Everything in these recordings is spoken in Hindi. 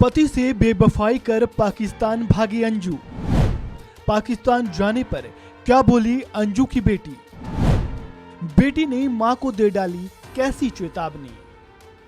पति से बेवफाई कर पाकिस्तान भागी अंजू। पाकिस्तान जाने पर क्या बोली अंजू की बेटी। बेटी ने मां को दे डाली कैसी चेतावनी।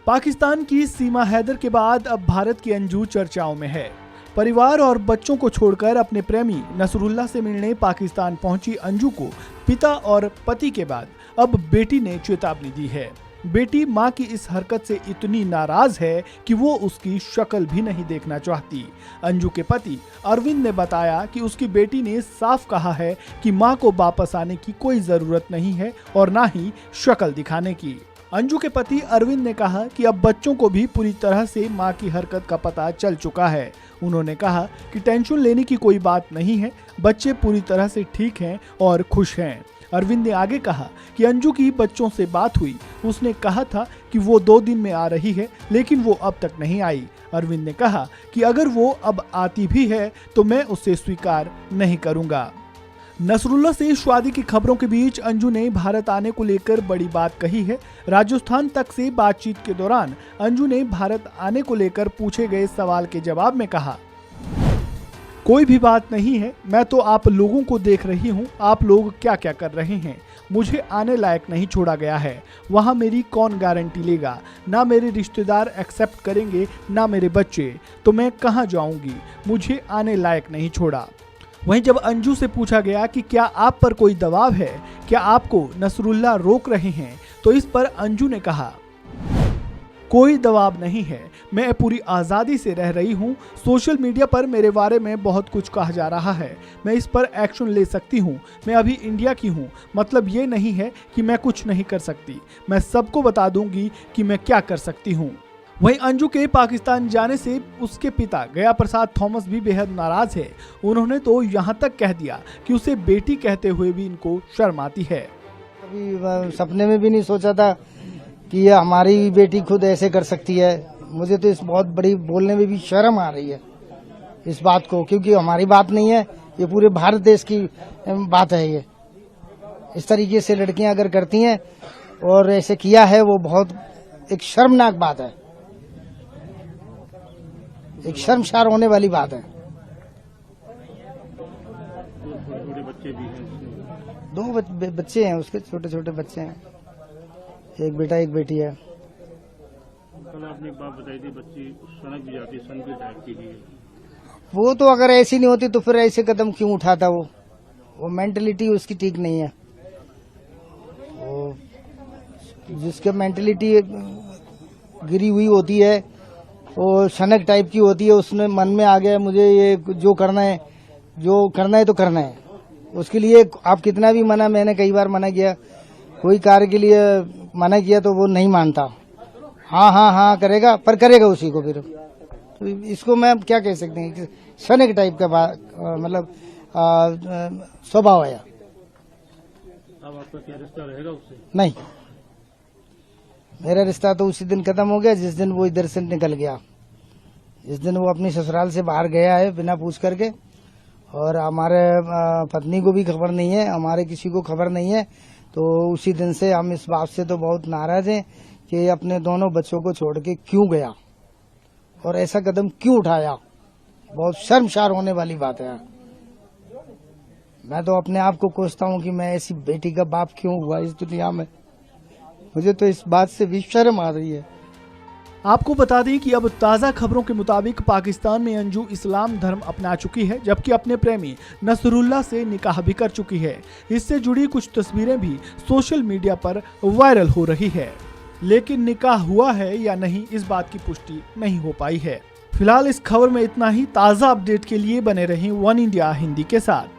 पाकिस्तान की सीमा हैदर के बाद अब भारत की अंजू चर्चाओं में है। परिवार और बच्चों को छोड़कर अपने प्रेमी नसरुल्लाह से मिलने पाकिस्तान पहुंची अंजू को पिता और पति के बाद अब बेटी ने चेतावनी दी है। बेटी मां की इस हरकत से इतनी नाराज है कि वो उसकी शक्ल भी नहीं देखना चाहती। अंजू के पति अरविंद ने बताया कि उसकी बेटी ने साफ कहा है कि मां को वापस आने की कोई जरूरत नहीं है और ना ही शक्ल दिखाने की। अंजू के पति अरविंद ने कहा कि अब बच्चों को भी पूरी तरह से मां की हरकत का पता चल चुका है। उन्होंने कहा कि टेंशन लेने की कोई बात नहीं है, बच्चे पूरी तरह से ठीक हैं और खुश हैं। अरविंद ने आगे कहा कि अंजू की बच्चों से बात हुई, उसने कहा था कि वो 2 दिन में आ रही है, लेकिन वो अब तक नहीं आई। अरविंद ने कहा कि अगर वो अब आती भी है तो मैं उसे स्वीकार नहीं करूंगा। नसरुल्लाह से शादी की खबरों के बीच अंजू ने भारत आने को लेकर बड़ी बात कही है। राजस्थान तक से बातचीत के दौरान अंजू ने भारत आने को लेकर पूछे गए सवाल के जवाब में कहा, कोई भी बात नहीं है, मैं तो आप लोगों को देख रही हूँ, आप लोग क्या क्या कर रहे हैं। मुझे आने लायक नहीं छोड़ा गया है। वहाँ मेरी कौन गारंटी लेगा। ना मेरे रिश्तेदार एक्सेप्ट करेंगे, ना मेरे बच्चे, तो मैं कहाँ जाऊँगी। मुझे आने लायक नहीं छोड़ा। वहीं जब अंजू से पूछा गया कि क्या आप पर कोई दबाव है, क्या आपको नसरुल्लाह रोक रहे हैं, तो इस पर अंजू ने कहा, कोई दबाव नहीं है, मैं पूरी आज़ादी से रह रही हूँ। सोशल मीडिया पर मेरे बारे में बहुत कुछ कहा जा रहा है, मैं इस पर एक्शन ले सकती हूँ। मैं अभी इंडिया की हूँ, मतलब ये नहीं है कि मैं कुछ नहीं कर सकती। मैं सबको बता दूंगी कि मैं क्या कर सकती हूँ। वहीं अंजू के पाकिस्तान जाने से उसके पिता गया प्रसाद थॉमस भी बेहद नाराज है। उन्होंने तो यहाँ तक कह दिया कि उसे बेटी कहते हुए भी इनको शर्म आती है। अभी सपने में भी नहीं सोचा था कि ये हमारी बेटी खुद ऐसे कर सकती है। मुझे तो इस बहुत बड़ी बोलने में भी शर्म आ रही है इस बात को, क्योंकि हमारी बात नहीं है, ये पूरे भारत देश की बात है। ये इस तरीके से लड़कियां अगर करती हैं और ऐसे किया है, वो बहुत एक शर्मनाक बात है, एक शर्मसार होने वाली बात है। दो बच्चे हैं उसके, छोटे छोटे बच्चे हैं, एक बेटा एक बेटी है। कल आपने एक बात बताई थी, बच्ची सनक भी जाती, सन भी जाती है। वो तो अगर ऐसी नहीं होती तो फिर ऐसे कदम क्यों उठाता। वो मेंटलिटी उसकी ठीक नहीं है। वो जिसके मेंटलिटी गिरी हुई होती है, वो सनक टाइप की होती है, उसने मन में आ गया मुझे ये जो करना है तो करना है। उसके लिए आप कितना भी मना, मैंने कई बार मना किया, कोई कार्य के लिए मना किया तो वो नहीं मानता। हाँ करेगा, पर करेगा उसी को फिर। तो इसको मैं क्या कह सकते हैं, सनक टाइप का मतलब स्वभाव है। अब आपका क्या रिश्ता रहेगा उससे? नहीं, मेरा रिश्ता तो उसी दिन खत्म हो गया जिस दिन वो इधर से निकल गया, जिस दिन वो अपनी ससुराल से बाहर गया है बिना पूछ करके। और हमारे पत्नी को भी खबर नहीं है, हमारे किसी को खबर नहीं है। तो उसी दिन से हम इस बात से तो बहुत नाराज हैं कि अपने दोनों बच्चों को छोड़ के क्यों गया और ऐसा कदम क्यों उठाया। बहुत शर्मसार होने वाली बात है। मैं तो अपने आप को कोसता हूँ कि मैं ऐसी बेटी का बाप क्यों हुआ इस दुनिया में। मुझे तो इस बात से भी शर्म आ रही है। आपको बता दें कि अब ताज़ा खबरों के मुताबिक पाकिस्तान में अंजू इस्लाम धर्म अपना चुकी है, जबकि अपने प्रेमी नसरुल्लाह से निकाह भी कर चुकी है। इससे जुड़ी कुछ तस्वीरें भी सोशल मीडिया पर वायरल हो रही है, लेकिन निकाह हुआ है या नहीं इस बात की पुष्टि नहीं हो पाई है। फिलहाल इस खबर में इतना ही। ताज़ा अपडेट के लिए बने रहें वन इंडिया हिंदी के साथ।